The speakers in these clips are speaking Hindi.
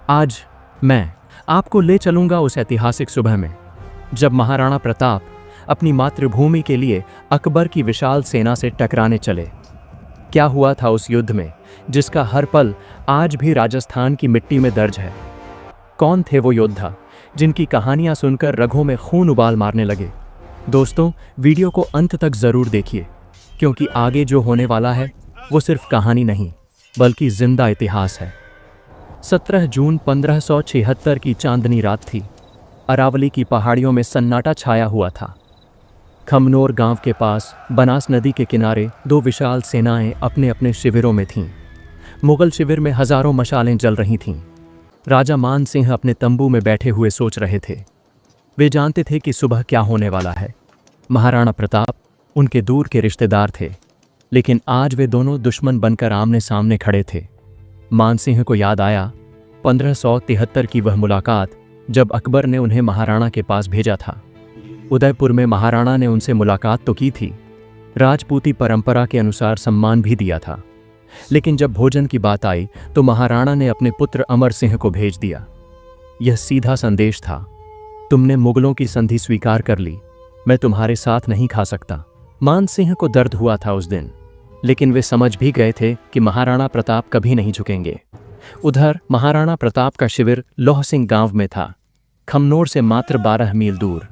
आज मैं आपको ले चलूंगा उस ऐतिहासिक सुबह में जब महाराणा प्रताप अपनी मातृभूमि के लिए अकबर की विशाल सेना से टकराने चले। क्या हुआ था उस युद्ध में जिसका हर पल आज भी राजस्थान की मिट्टी में दर्ज है? कौन थे वो योद्धा जिनकी कहानियां सुनकर रगों में खून उबाल मारने लगे? दोस्तों, वीडियो को अंत तक जरूर देखिए, क्योंकि आगे जो होने वाला है वो सिर्फ कहानी नहीं बल्कि जिंदा इतिहास है। 17 जून 1576 की चांदनी रात थी। अरावली की पहाड़ियों में सन्नाटा छाया हुआ था। खमनोर गांव के पास बनास नदी के किनारे दो विशाल सेनाएं अपने अपने शिविरों में थीं। मुगल शिविर में हजारों मशालें जल रही थीं। राजा मान सिंह अपने तंबू में बैठे हुए सोच रहे थे। वे जानते थे कि सुबह क्या होने वाला है। महाराणा प्रताप उनके दूर के रिश्तेदार थे, लेकिन आज वे दोनों दुश्मन बनकर आमने सामने खड़े थे। मान सिंह को याद आया 1573 की वह मुलाकात जब अकबर ने उन्हें महाराणा के पास भेजा था। उदयपुर में महाराणा ने उनसे मुलाकात तो की थी, राजपूती परंपरा के अनुसार सम्मान भी दिया था, लेकिन जब भोजन की बात आई तो महाराणा ने अपने पुत्र अमर सिंह को भेज दिया। यह सीधा संदेश था, तुमने मुगलों की संधि स्वीकार कर ली, मैं तुम्हारे साथ नहीं खा सकता। मान सिंह को दर्द हुआ था उस दिन, लेकिन वे समझ भी गए थे कि महाराणा प्रताप कभी नहीं झुकेंगे। उधर महाराणा प्रताप का शिविर लोह सिंह गांव में था, खमनोर से मात्र 12 मील दूर।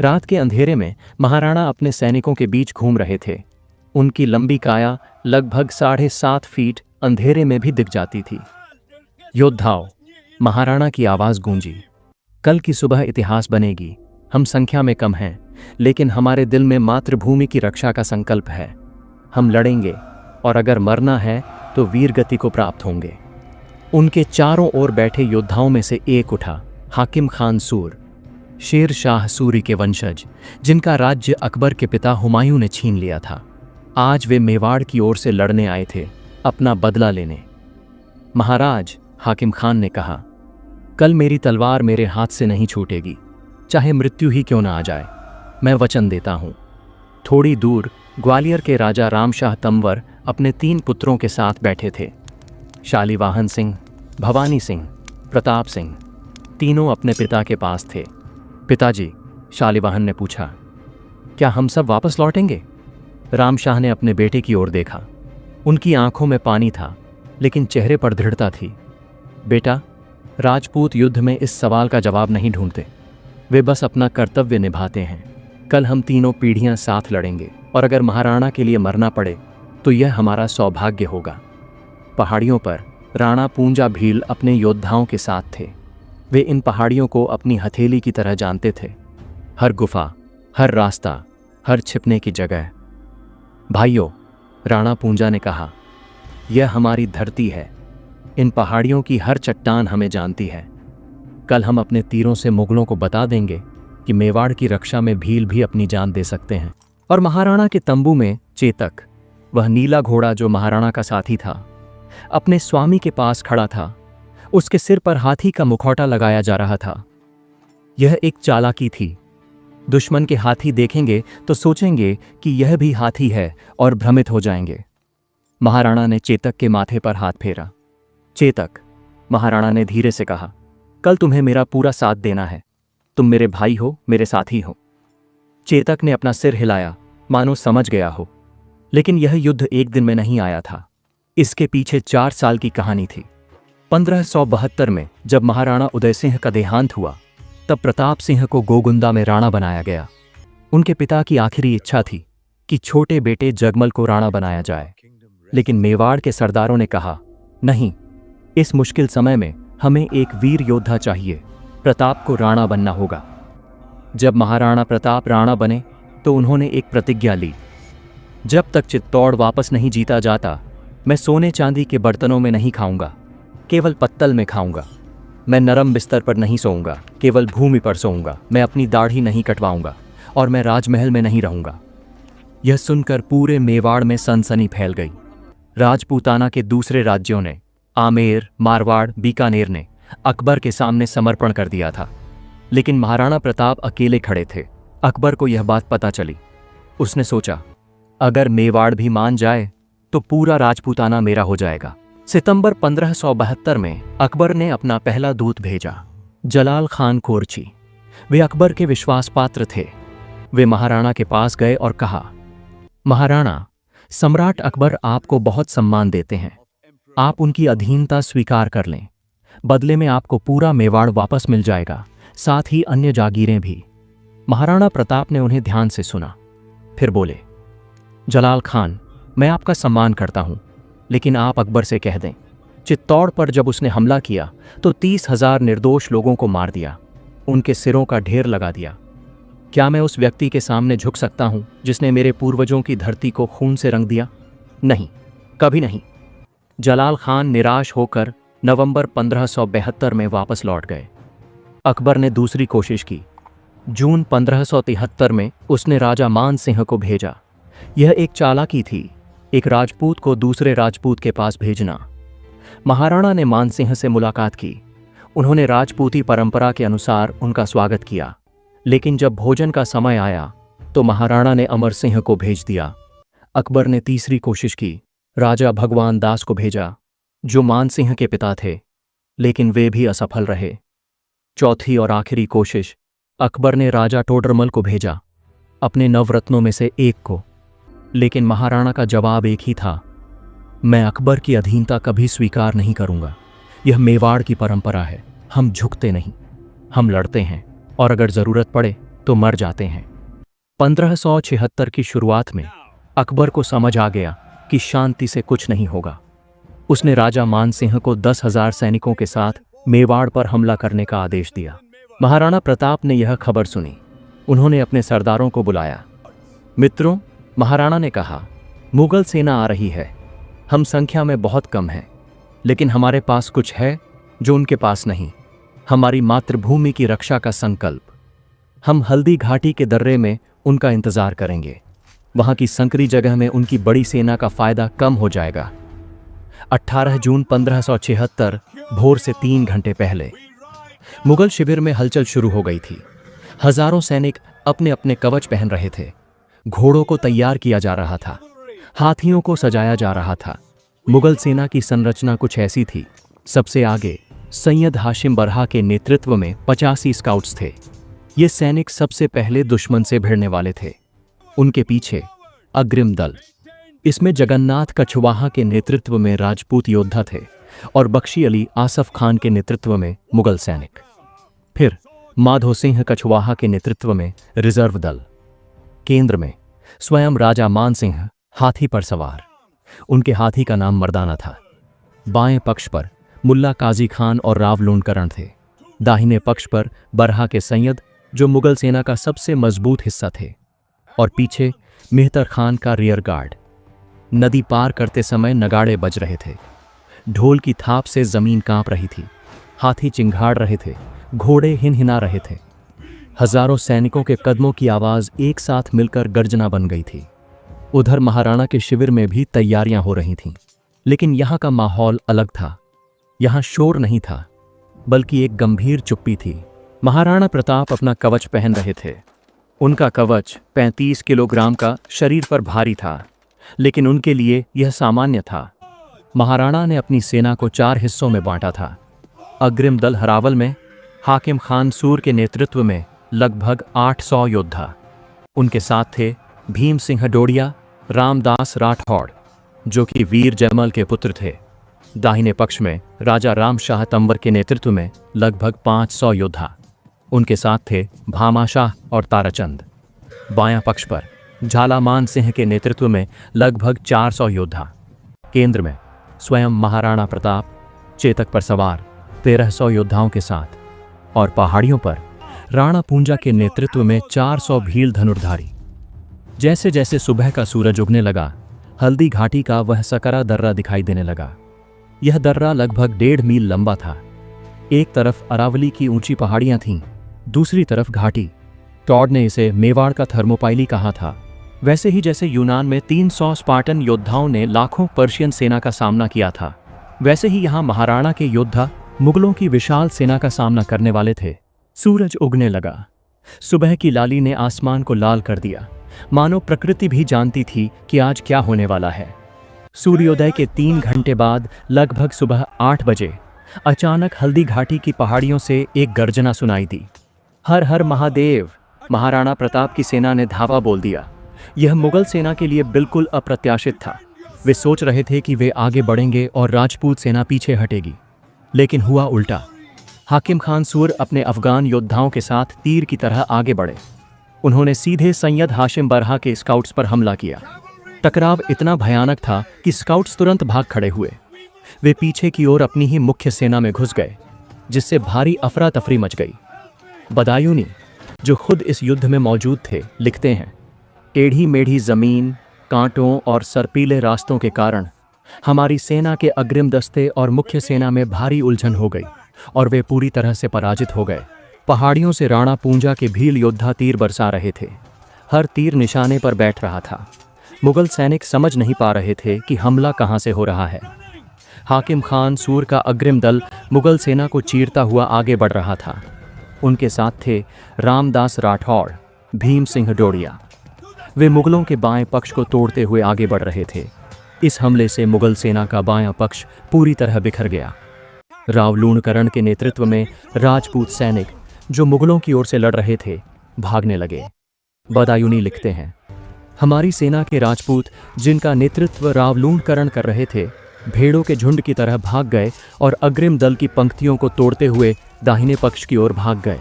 रात के अंधेरे में महाराणा अपने सैनिकों के बीच घूम रहे थे। उनकी लंबी काया लगभग 7.5 फीट अंधेरे में भी दिख जाती थी। योद्धाओं, महाराणा की आवाज गूंजी, कल की सुबह इतिहास बनेगी। हम संख्या में कम हैं, लेकिन हमारे दिल में मातृभूमि की रक्षा का संकल्प है। हम लड़ेंगे, और अगर मरना है तो वीर गति को प्राप्त होंगे। उनके चारों ओर बैठे योद्धाओं में से एक उठा, हाकिम खान सूर, शेर शाह सूरी के वंशज, जिनका राज्य अकबर के पिता हुमायूं ने छीन लिया था। आज वे मेवाड़ की ओर से लड़ने आए थे, अपना बदला लेने। महाराज, हाकिम खान ने कहा, कल मेरी तलवार मेरे हाथ से नहीं छूटेगी, चाहे मृत्यु ही क्यों ना आ जाए। मैं वचन देता हूं। थोड़ी दूर ग्वालियर के राजा रामशाह तंवर अपने 3 पुत्रों के साथ बैठे थे। शालीवाहन सिंह, भवानी सिंह, प्रताप सिंह, तीनों अपने पिता के पास थे। पिताजी, शालीवाहन ने पूछा, क्या हम सब वापस लौटेंगे? रामशाह ने अपने बेटे की ओर देखा। उनकी आंखों में पानी था, लेकिन चेहरे पर दृढ़ता थी। बेटा, राजपूत युद्ध में इस सवाल का जवाब नहीं ढूंढते, वे बस अपना कर्तव्य निभाते हैं। कल हम तीनों पीढ़ियां साथ लड़ेंगे, और अगर महाराणा के लिए मरना पड़े तो यह हमारा सौभाग्य होगा। पहाड़ियों पर राणा पूंजा भील अपने योद्धाओं के साथ थे। वे इन पहाड़ियों को अपनी हथेली की तरह जानते थे। हर गुफा, हर रास्ता, हर छिपने की जगह। भाइयों, राणा पूंजा ने कहा, यह हमारी धरती है। इन पहाड़ियों की हर चट्टान हमें जानती है। कल हम अपने तीरों से मुगलों को बता देंगे कि मेवाड़ की रक्षा में भील भी अपनी जान दे सकते हैं। और महाराणा के तंबू में चेतक, वह नीला घोड़ा जो महाराणा का साथी था, अपने स्वामी के पास खड़ा था। उसके सिर पर हाथी का मुखौटा लगाया जा रहा था। यह एक चालाकी थी। दुश्मन के हाथी देखेंगे तो सोचेंगे कि यह भी हाथी है और भ्रमित हो जाएंगे। महाराणा ने चेतक के माथे पर हाथ फेरा। चेतक, महाराणा ने धीरे से कहा, कल तुम्हें मेरा पूरा साथ देना है। तुम मेरे भाई हो, मेरे साथी हो। चेतक ने अपना सिर हिलाया, मानो समझ गया हो। लेकिन यह युद्ध एक दिन में नहीं आया था। इसके पीछे 4 साल की कहानी थी। 1572 में जब महाराणा उदय सिंह का देहांत हुआ, तब प्रताप सिंह को गोगुंदा में राणा बनाया गया। उनके पिता की आखिरी इच्छा थी कि छोटे बेटे जगमल को राणा बनाया जाए, लेकिन मेवाड़ के सरदारों ने कहा, नहीं, इस मुश्किल समय में हमें एक वीर योद्धा चाहिए। प्रताप को राणा बनना होगा। जब महाराणा प्रताप राणा बने तो उन्होंने एक प्रतिज्ञा ली, जब तक चित्तौड़ वापस नहीं जीता जाता, मैं सोने चांदी के बर्तनों में नहीं खाऊंगा, केवल पत्तल में खाऊंगा। मैं नरम बिस्तर पर नहीं सोऊंगा, केवल भूमि पर सोऊंगा। मैं अपनी दाढ़ी नहीं कटवाऊंगा, और मैं राजमहल में नहीं रहूंगा। यह सुनकर पूरे मेवाड़ में सनसनी फैल गई। राजपूताना के दूसरे राज्यों ने, आमेर, मारवाड़, बीकानेर ने अकबर के सामने समर्पण कर दिया था, लेकिन महाराणा प्रताप अकेले खड़े थे। अकबर को यह बात पता चली। उसने सोचा, अगर मेवाड़ भी मान जाए तो पूरा राजपूताना मेरा हो जाएगा। सितंबर 1572 में अकबर ने अपना पहला दूत भेजा, जलाल खान कोरची। वे अकबर के विश्वास पात्र थे। वे महाराणा के पास गए और कहा, महाराणा, सम्राट अकबर आपको बहुत सम्मान देते हैं। आप उनकी अधीनता स्वीकार कर लें। बदले में आपको पूरा मेवाड़ वापस मिल जाएगा, साथ ही अन्य जागीरें भी। महाराणा प्रताप ने उन्हें ध्यान से सुना, फिर बोले, जलाल खान, मैं आपका सम्मान करता हूं, लेकिन आप अकबर से कह दें, चित्तौड़ पर जब उसने हमला किया तो 30,000 निर्दोष लोगों को मार दिया, उनके सिरों का ढेर लगा दिया। क्या मैं उस व्यक्ति के सामने झुक सकता हूं जिसने मेरे पूर्वजों की धरती को खून से रंग दिया? नहीं, कभी नहीं। जलाल खान निराश होकर नवंबर 1572 में वापस लौट गए। अकबर ने दूसरी कोशिश की। जून 1573 में उसने राजा मान सिंह को भेजा। यह एक चालाकी थी, एक राजपूत को दूसरे राजपूत के पास भेजना। महाराणा ने मान सिंह से मुलाकात की। उन्होंने राजपूती परंपरा के अनुसार उनका स्वागत किया, लेकिन जब भोजन का समय आया तो महाराणा ने अमर सिंह को भेज दिया। अकबर ने तीसरी कोशिश की, राजा भगवान दास को भेजा, जो मान सिंह के पिता थे, लेकिन वे भी असफल रहे। चौथी और आखिरी कोशिश, अकबर ने राजा टोडरमल को भेजा, अपने नवरत्नों में से एक को, लेकिन महाराणा का जवाब एक ही था, मैं अकबर की अधीनता कभी स्वीकार नहीं करूंगा। यह मेवाड़ की परंपरा है, हम झुकते नहीं, हम लड़ते हैं, और अगर जरूरत पड़े तो मर जाते हैं। 1576 की शुरुआत में अकबर को समझ आ गया कि शांति से कुछ नहीं होगा। उसने राजा मान सिंह को 10,000 सैनिकों के साथ मेवाड़ पर हमला करने का आदेश दिया। महाराणा प्रताप ने यह खबर सुनी। उन्होंने अपने सरदारों को बुलाया। मित्रों, महाराणा ने कहा, मुगल सेना आ रही है। हम संख्या में बहुत कम हैं, लेकिन हमारे पास कुछ है जो उनके पास नहीं, हमारी मातृभूमि की रक्षा का संकल्प। हम हल्दी घाटी के दर्रे में उनका इंतजार करेंगे। वहां की संकरी जगह में उनकी बड़ी सेना का फायदा कम हो जाएगा। 18 जून 1576 भोर से 3 घंटे पहले मुगल शिविर में हलचल शुरू हो गई थी। हजारों सैनिक अपने अपने कवच पहन रहे थे। घोड़ों को तैयार किया जा रहा था, हाथियों को सजाया जा रहा था। मुगल सेना की संरचना कुछ ऐसी थी। सबसे आगे सैयद हाशिम बरहा के नेतृत्व में 85 स्काउट्स थे। ये सैनिक सबसे पहले दुश्मन से भिड़ने वाले थे। उनके पीछे अग्रिम दल, इसमें जगन्नाथ कछवाहा के नेतृत्व में राजपूत योद्धा थे और बख्शी अली आसफ खान के नेतृत्व में मुगल सैनिक। फिर माधो सिंह कछवाहा के नेतृत्व में रिजर्व दल। केंद्र में स्वयं राजा मान सिंह हाथी पर सवार। उनके हाथी का नाम मर्दाना था। बाएं पक्ष पर मुल्ला काजी खान और राव लूणकरण थे। दाहिने पक्ष पर बरहा के सैयद, जो मुगल सेना का सबसे मजबूत हिस्सा थे, और पीछे मेहतर खान का रियर गार्ड। नदी पार करते समय नगाड़े बज रहे थे। ढोल की थाप से जमीन कांप रही थी। हाथी चिंघाड़ रहे थे, घोड़े हिनहिना रहे थे। हजारों सैनिकों के कदमों की आवाज एक साथ मिलकर गर्जना बन गई थी। उधर महाराणा के शिविर में भी तैयारियां हो रही थीं, लेकिन यहाँ का माहौल अलग था। यहाँ शोर नहीं था, बल्कि एक गंभीर चुप्पी थी। महाराणा प्रताप अपना कवच पहन रहे थे। उनका कवच 35 किलोग्राम का शरीर पर भारी था, लेकिन उनके लिए यह सामान्य था। महाराणा ने अपनी सेना को 4 हिस्सों में बांटा था। अग्रिम दल हरावल में हाकिम खान सूर के नेतृत्व में लगभग 800 योद्धा। उनके साथ थे भीम सिंह डोडिया, रामदास राठौड़, जो कि वीर जयमल के पुत्र थे। दाहिने पक्ष में राजा राम शाह तंवर के नेतृत्व में लगभग 500 योद्धा। उनके साथ थे भामाशाह और ताराचंद। बायां पक्ष पर झालामान सिंह के नेतृत्व में लगभग 400 योद्धा। केंद्र में स्वयं महाराणा प्रताप चेतक पर सवार 1300 योद्धाओं के साथ, और पहाड़ियों पर राणा पूंजा के नेतृत्व में 400 भील धनुर्धारी। जैसे जैसे सुबह का सूरज उगने लगा, हल्दी घाटी का वह सकरा दर्रा दिखाई देने लगा। यह दर्रा लगभग 1.5 मील लंबा था। एक तरफ अरावली की ऊंची पहाड़ियां थीं, दूसरी तरफ घाटी। टॉड ने इसे मेवाड़ का थर्मोपाइली कहा था। वैसे ही जैसे यूनान में 300 स्पार्टन योद्धाओं ने लाखों पर्शियन सेना का सामना किया था, वैसे ही यहाँ महाराणा के योद्धा मुगलों की विशाल सेना का सामना करने वाले थे। सूरज उगने लगा। सुबह की लाली ने आसमान को लाल कर दिया, मानो प्रकृति भी जानती थी कि आज क्या होने वाला है। सूर्योदय के 3 घंटे बाद लगभग सुबह 8 बजे अचानक हल्दी घाटी की पहाड़ियों से एक गर्जना सुनाई दी। हर हर महादेव! महाराणा प्रताप की सेना ने धावा बोल दिया। यह मुगल सेना के लिए बिल्कुल अप्रत्याशित था। वे सोच रहे थे कि वे आगे बढ़ेंगे और राजपूत सेना पीछे हटेगी, लेकिन हुआ उल्टा। हाकिम खान सूर अपने अफगान योद्धाओं के साथ तीर की तरह आगे बढ़े। उन्होंने सीधे सैयद हाशिम बरहा के स्काउट्स पर हमला किया। टकराव इतना भयानक था कि स्काउट्स तुरंत भाग खड़े हुए। वे पीछे की ओर अपनी ही मुख्य सेना में घुस गए, जिससे भारी अफरा तफरी मच गई। बदायूनी, जो खुद इस युद्ध में मौजूद थे, लिखते हैं, टेढ़ी मेढ़ी जमीन, कांटों और सर्पीले रास्तों के कारण हमारी सेना के अग्रिम दस्ते और मुख्य सेना में भारी उलझन हो गई और वे पूरी तरह से पराजित हो गए। पहाड़ियों से राणा पूंजा के भील योद्धा तीर बरसा रहे थे। हर तीर निशाने पर बैठ रहा था। मुगल सैनिक समझ नहीं पा रहे थे कि हमला कहां से हो रहा है। हाकिम खान सूर का अग्रिम दल मुगल सेना को चीरता हुआ आगे बढ़ रहा था। उनके साथ थे रामदास राठौड़, भीम सिंह डोडिया। वे मुगलों के बाएं पक्ष को तोड़ते हुए आगे बढ़ रहे थे। इस हमले से मुगल सेना का बायां पक्ष पूरी तरह बिखर गया। राव लूणकरण के नेतृत्व में राजपूत सैनिक, जो मुगलों की ओर से लड़ रहे थे, भागने लगे। बदायूनी लिखते हैं, हमारी सेना के राजपूत, जिनका नेतृत्व राव लूणकरण कर रहे थे, भेड़ों के झुंड की तरह भाग गए और अग्रिम दल की पंक्तियों को तोड़ते हुए दाहिने पक्ष की ओर भाग गए।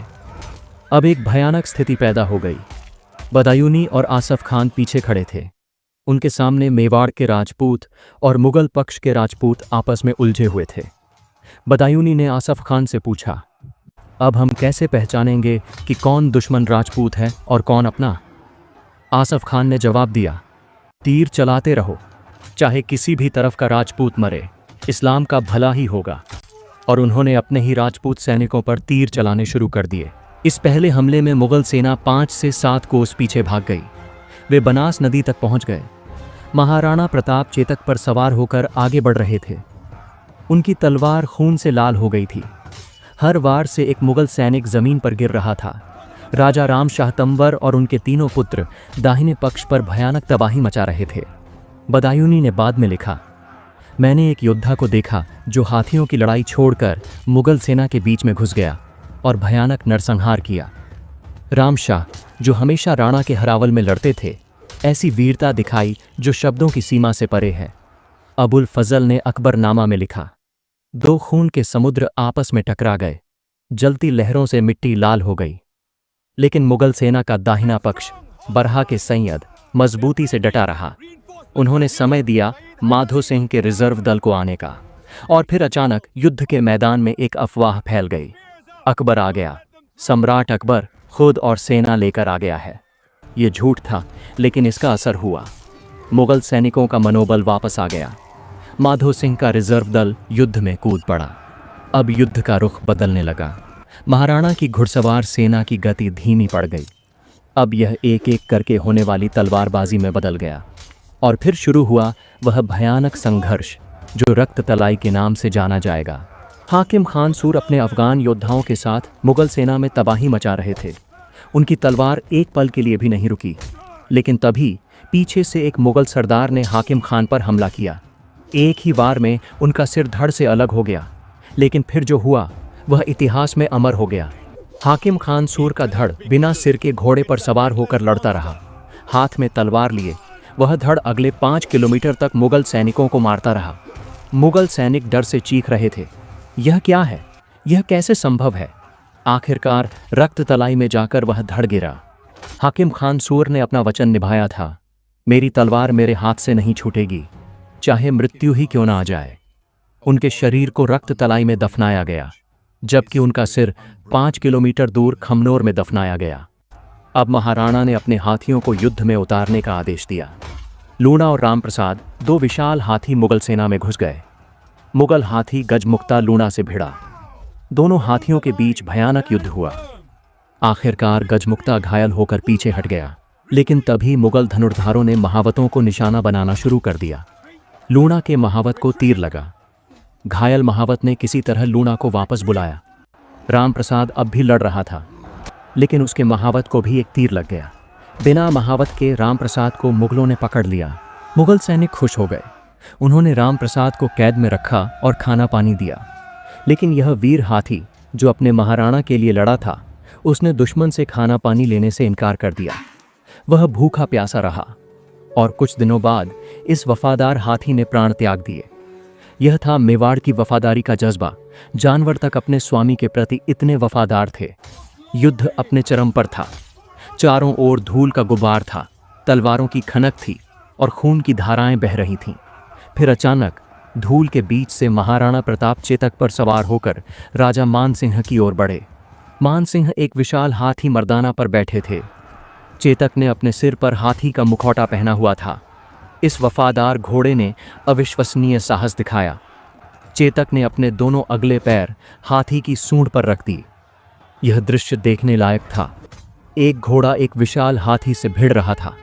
अब एक भयानक स्थिति पैदा हो गई। बदायूनी और आसफ खान पीछे खड़े थे। उनके सामने मेवाड़ के राजपूत और मुगल पक्ष के राजपूत आपस में उलझे हुए थे। बदायूनी ने आसफ खान से पूछा, अब हम कैसे पहचानेंगे कि कौन दुश्मन राजपूत है और कौन अपना? आसफ खान ने जवाब दिया, तीर चलाते रहो, चाहे किसी भी तरफ का राजपूत मरे, इस्लाम का भला ही होगा। और उन्होंने अपने ही राजपूत सैनिकों पर तीर चलाने शुरू कर दिए। इस पहले हमले में मुगल सेना 5 से 7 कोस पीछे भाग गई। वे बनास नदी तक पहुंच गए। महाराणा प्रताप चेतक पर सवार होकर आगे बढ़ रहे थे। उनकी तलवार खून से लाल हो गई थी। हर वार से एक मुगल सैनिक जमीन पर गिर रहा था। राजा राम शाह तंवर और उनके तीनों पुत्र दाहिने पक्ष पर भयानक तबाही मचा रहे थे। बदायूनी ने बाद में लिखा, मैंने एक योद्धा को देखा जो हाथियों की लड़ाई छोड़कर मुगल सेना के बीच में घुस गया और भयानक नरसंहार किया। राम शाह, जो हमेशा राणा के हरावल में लड़ते थे, ऐसी वीरता दिखाई जो शब्दों की सीमा से परे है। अबुल फजल ने अकबरनामा में लिखा, 2 खून के समुद्र आपस में टकरा गए, जलती लहरों से मिट्टी लाल हो गई। लेकिन मुगल सेना का दाहिना पक्ष, बरहा के सैयद, मजबूती से डटा रहा। उन्होंने समय दिया माधो सिंह के रिजर्व दल को आने का, और फिर अचानक युद्ध के मैदान में एक अफवाह फैल गई, अकबर आ गया, सम्राट अकबर खुद और सेना लेकर आ गया है। ये झूठ था, लेकिन इसका असर हुआ। मुगल सैनिकों का मनोबल वापस आ गया। माधो सिंह का रिजर्व दल युद्ध में कूद पड़ा। अब युद्ध का रुख बदलने लगा। महाराणा की घुड़सवार सेना की गति धीमी पड़ गई। अब यह एक एक करके होने वाली तलवारबाजी में बदल गया। और फिर शुरू हुआ वह भयानक संघर्ष जो रक्त तलाई के नाम से जाना जाएगा। हाकिम खान सूर अपने अफगान योद्धाओं के साथ मुगल सेना में तबाही मचा रहे थे। उनकी तलवार एक पल के लिए भी नहीं रुकी। लेकिन तभी पीछे से एक मुगल सरदार ने हाकिम खान पर हमला किया। एक ही वार में उनका सिर धड़ से अलग हो गया। लेकिन फिर जो हुआ वह इतिहास में अमर हो गया। हाकिम खान सूर का धड़ बिना सिर के घोड़े पर सवार होकर लड़ता रहा। हाथ में तलवार लिए वह धड़ अगले 5 किलोमीटर तक मुगल सैनिकों को मारता रहा। मुगल सैनिक डर से चीख रहे थे, यह क्या है? यह कैसे संभव है? आखिरकार रक्त तलाई में जाकर वह धड़ गिरा। हाकिम खान सूर ने अपना वचन निभाया था, मेरी तलवार मेरे हाथ से नहीं छूटेगी, चाहे मृत्यु ही क्यों ना आ जाए। उनके शरीर को रक्त तलाई में दफनाया गया, जबकि उनका सिर 5 किलोमीटर दूर खमनोर में दफनाया गया। अब महाराणा ने अपने हाथियों को युद्ध में उतारने का आदेश दिया। लूणा और रामप्रसाद, 2 विशाल हाथी मुगल सेना में घुस गए। मुगल हाथी गजमुक्ता लूणा से भिड़ा। दोनों हाथियों के बीच भयानक युद्ध हुआ। आखिरकार गजमुक्ता घायल होकर पीछे हट गया। लेकिन तभी मुगल धनुर्धारों ने महावतों को निशाना बनाना शुरू कर दिया। लूणा के महावत को तीर लगा। घायल महावत ने किसी तरह लूणा को वापस बुलाया। रामप्रसाद अब भी लड़ रहा था, लेकिन उसके महावत को भी एक तीर लग गया। बिना महावत के रामप्रसाद को मुगलों ने पकड़ लिया। मुगल सैनिक खुश हो गए। उन्होंने राम प्रसाद को कैद में रखा और खाना पानी दिया। लेकिन यह वीर हाथी जो अपने महाराणा के लिए लड़ा था, उसने दुश्मन से खाना पानी लेने से इनकार कर दिया। वह भूखा प्यासा रहा और कुछ दिनों बाद इस वफादार हाथी ने प्राण त्याग दिए। यह था मेवाड़ की वफादारी का जज्बा। जानवर तक अपने स्वामी के प्रति इतने वफादार थे। युद्ध अपने चरम पर था। चारों ओर धूल का गुबार था, तलवारों की खनक थी और खून की धाराएं बह रही थीं। फिर अचानक धूल के बीच से महाराणा प्रताप चेतक पर सवार होकर राजा मानसिंह की ओर बढ़े। मानसिंह एक विशाल हाथी मर्दाना पर बैठे थे। चेतक ने अपने सिर पर हाथी का मुखौटा पहना हुआ था। इस वफादार घोड़े ने अविश्वसनीय साहस दिखाया। चेतक ने अपने दोनों अगले पैर हाथी की सूंड पर रख दी। यह दृश्य देखने लायक था। एक घोड़ा एक विशाल हाथी से भिड़ रहा था।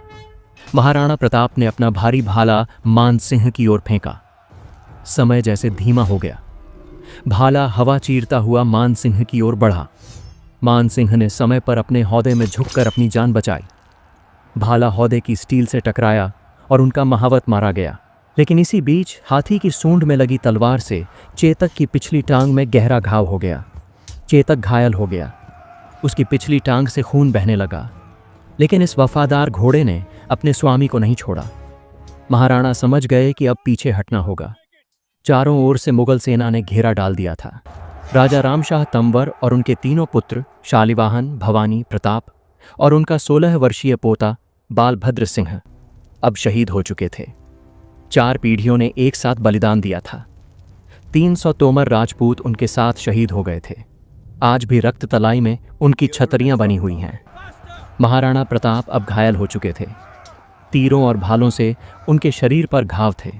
महाराणा प्रताप ने अपना भारी भाला मानसिंह की ओर फेंका। समय जैसे धीमा हो गया। भाला हवा चीरता हुआ मानसिंह की ओर बढ़ा। मानसिंह ने समय पर अपने हौदे में झुककर अपनी जान बचाई। भाला हौदे की स्टील से टकराया और उनका महावत मारा गया। लेकिन इसी बीच हाथी की सूंड में लगी तलवार से चेतक की पिछली टांग में गहरा घाव हो गया। चेतक घायल हो गया। उसकी पिछली टांग से खून बहने लगा। लेकिन इस वफादार घोड़े ने अपने स्वामी को नहीं छोड़ा। महाराणा समझ गए कि अब पीछे हटना होगा। चारों ओर से मुगल सेना ने घेरा डाल दिया था। राजा रामशाह तंवर और उनके तीनों पुत्र शालिवाहन, भवानी, प्रताप और उनका 16 वर्षीय पोता बालभद्र सिंह अब शहीद हो चुके थे। 4 पीढ़ियों ने एक साथ बलिदान दिया था। 300 तोमर राजपूत उनके साथ शहीद हो गए थे। आज भी रक्त तलाई में उनकी छतरियां बनी हुई हैं। महाराणा प्रताप अब घायल हो चुके थे। तीरों और भालों से उनके शरीर पर घाव थे।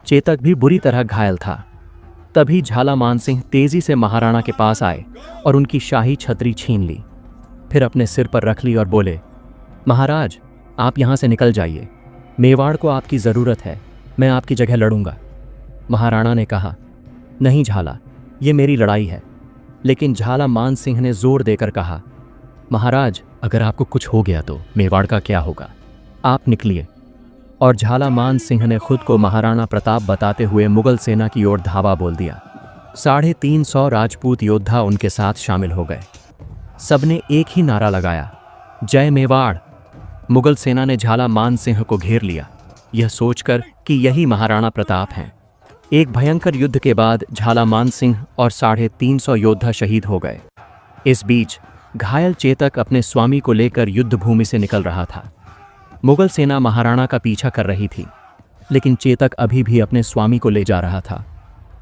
चेतक भी बुरी तरह घायल था। तभी झाला मानसिंह तेजी से महाराणा के पास आए और उनकी शाही छतरी छीन ली। फिर अपने सिर पर रख ली और बोले, महाराज, आप यहाँ से निकल जाइए। मेवाड़ को आपकी ज़रूरत है। मैं आपकी जगह लड़ूंगा। महाराणा ने कहा, नहीं झाला, ये मेरी लड़ाई है। लेकिन झाला मानसिंह ने जोर देकर कहा, महाराज, अगर आपको कुछ हो गया तो मेवाड़ का क्या होगा? आप निकलिए। और झाला मान सिंह ने खुद को महाराणा प्रताप बताते हुए मुगल सेना की ओर धावा बोल दिया। 350 राजपूत योद्धा उनके साथ शामिल हो गए। सबने एक ही नारा लगाया, जय मेवाड़। मुगल सेना ने झाला मान सिंह को घेर लिया, यह सोचकर कि यही महाराणा प्रताप हैं। एक भयंकर युद्ध के बाद झाला मान सिंह और 350 योद्धा शहीद हो गए। इस बीच घायल चेतक अपने स्वामी को लेकर युद्ध भूमि से निकल रहा था। मुगल सेना महाराणा का पीछा कर रही थी, लेकिन चेतक अभी भी अपने स्वामी को ले जा रहा था।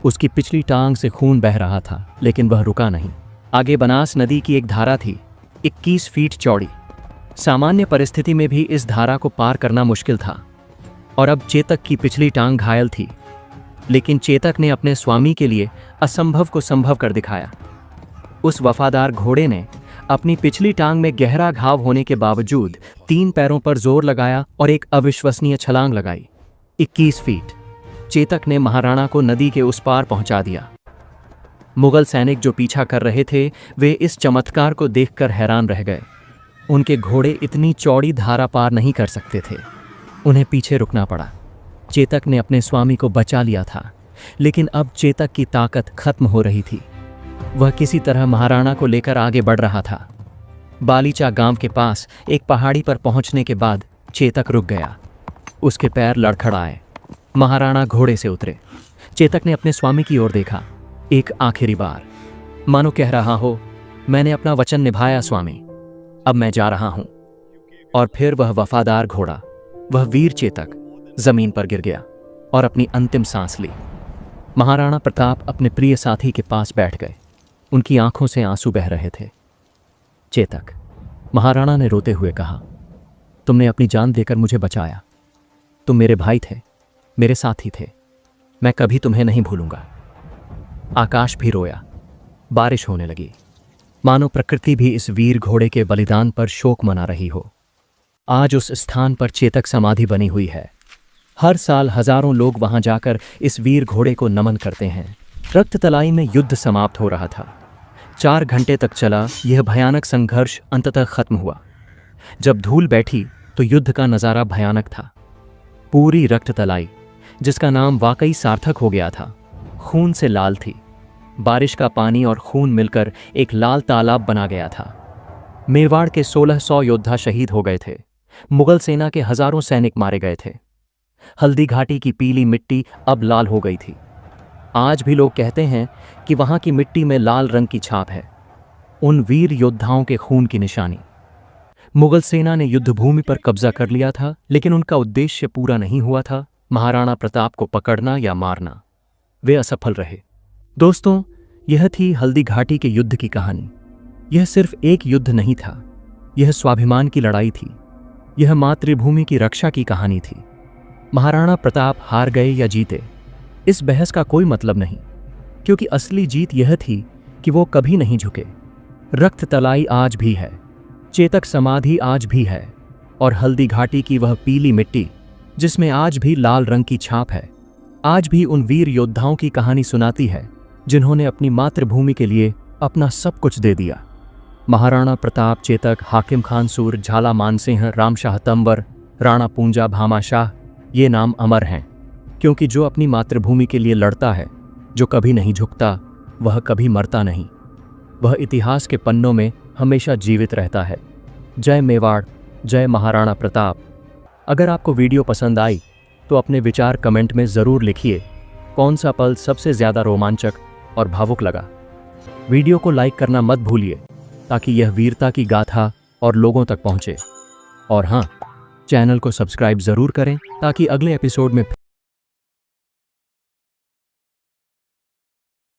उसकी पिछली टांग से खून बह रहा था, लेकिन वह रुका नहीं। आगे बनास नदी की एक धारा थी, 21 फीट चौड़ी। सामान्य परिस्थिति में भी इस धारा को पार करना मुश्किल था और अब चेतक की पिछली टांग घायल थी। लेकिन चेतक ने अपने स्वामी के लिए असंभव को संभव कर दिखाया। उस वफादार घोड़े ने अपनी पिछली टांग में गहरा घाव होने के बावजूद 3 पैरों पर जोर लगाया और एक अविश्वसनीय छलांग लगाई। 21 फीट। चेतक ने महाराणा को नदी के उस पार पहुंचा दिया। मुगल सैनिक जो पीछा कर रहे थे, वे इस चमत्कार को देखकर हैरान रह गए। उनके घोड़े इतनी चौड़ी धारा पार नहीं कर सकते थे। उन्हें पीछे रुकना पड़ा। चेतक ने अपने स्वामी को बचा लिया था, लेकिन अब चेतक की ताकत खत्म हो रही थी। वह किसी तरह महाराणा को लेकर आगे बढ़ रहा था। बालीचा गांव के पास एक पहाड़ी पर पहुंचने के बाद चेतक रुक गया। उसके पैर लड़खड़ाए। महाराणा घोड़े से उतरे। चेतक ने अपने स्वामी की ओर देखा, एक आखिरी बार, मानो कह रहा हो, मैंने अपना वचन निभाया स्वामी, अब मैं जा रहा हूं। और फिर वह वफादार घोड़ा, वह वीर चेतक जमीन पर गिर गया और अपनी अंतिम सांस ली। महाराणा प्रताप अपने प्रिय साथी के पास बैठ गए। उनकी आंखों से आंसू बह रहे थे। चेतक, महाराणा ने रोते हुए कहा, तुमने अपनी जान देकर मुझे बचाया। तुम मेरे भाई थे, मेरे साथी थे। मैं कभी तुम्हें नहीं भूलूंगा। आकाश भी रोया। बारिश होने लगी, मानो प्रकृति भी इस वीर घोड़े के बलिदान पर शोक मना रही हो। आज उस स्थान पर चेतक समाधि बनी हुई है। हर साल हजारों लोग वहां जाकर इस वीर घोड़े को नमन करते हैं। रक्त तलाई में युद्ध समाप्त हो रहा था। 4 घंटे तक चला यह भयानक संघर्ष अंततः खत्म हुआ। जब धूल बैठी तो युद्ध का नज़ारा भयानक था। पूरी रक्त तलाई, जिसका नाम वाकई सार्थक हो गया था। खून से लाल थी। बारिश का पानी और खून मिलकर एक लाल तालाब बना गया था। मेवाड़ के 1600 योद्धा शहीद हो गए थे। मुगल सेना के हजारों सैनिक मारे गए थे। हल्दी घाटी की पीली मिट्टी अब लाल हो गई थी। आज भी लोग कहते हैं कि वहां की मिट्टी में लाल रंग की छाप है, उन वीर योद्धाओं के खून की निशानी। मुगल सेना ने युद्ध भूमि पर कब्जा कर लिया था, लेकिन उनका उद्देश्य पूरा नहीं हुआ था, महाराणा प्रताप को पकड़ना या मारना। वे असफल रहे। दोस्तों, यह थी हल्दी घाटी के युद्ध की कहानी। यह सिर्फ एक युद्ध नहीं था, यह स्वाभिमान की लड़ाई थी। यह मातृभूमि की रक्षा की कहानी थी। महाराणा प्रताप हार गए या जीते, इस बहस का कोई मतलब नहीं, क्योंकि असली जीत यह थी कि वो कभी नहीं झुके। रक्त तलाई आज भी है, चेतक समाधि आज भी है, और हल्दी घाटी की वह पीली मिट्टी जिसमें आज भी लाल रंग की छाप है, आज भी उन वीर योद्धाओं की कहानी सुनाती है जिन्होंने अपनी मातृभूमि के लिए अपना सब कुछ दे दिया। महाराणा प्रताप, चेतक, हाकिम खान सूर, झाला मानसिंह, रामशाह तंवर, राणा पूंजा भामा शाह, ये नाम अमर हैं, क्योंकि जो अपनी मातृभूमि के लिए लड़ता है, जो कभी नहीं झुकता, वह कभी मरता नहीं। वह इतिहास के पन्नों में हमेशा जीवित रहता है। जय मेवाड़, जय महाराणा प्रताप। अगर आपको वीडियो पसंद आई तो अपने विचार कमेंट में ज़रूर लिखिए। कौन सा पल सबसे ज़्यादा रोमांचक और भावुक लगा? वीडियो को लाइक करना मत भूलिए, ताकि यह वीरता की गाथा और लोगों तक पहुंचे। और हाँ, चैनल को सब्सक्राइब ज़रूर करें ताकि अगले एपिसोड में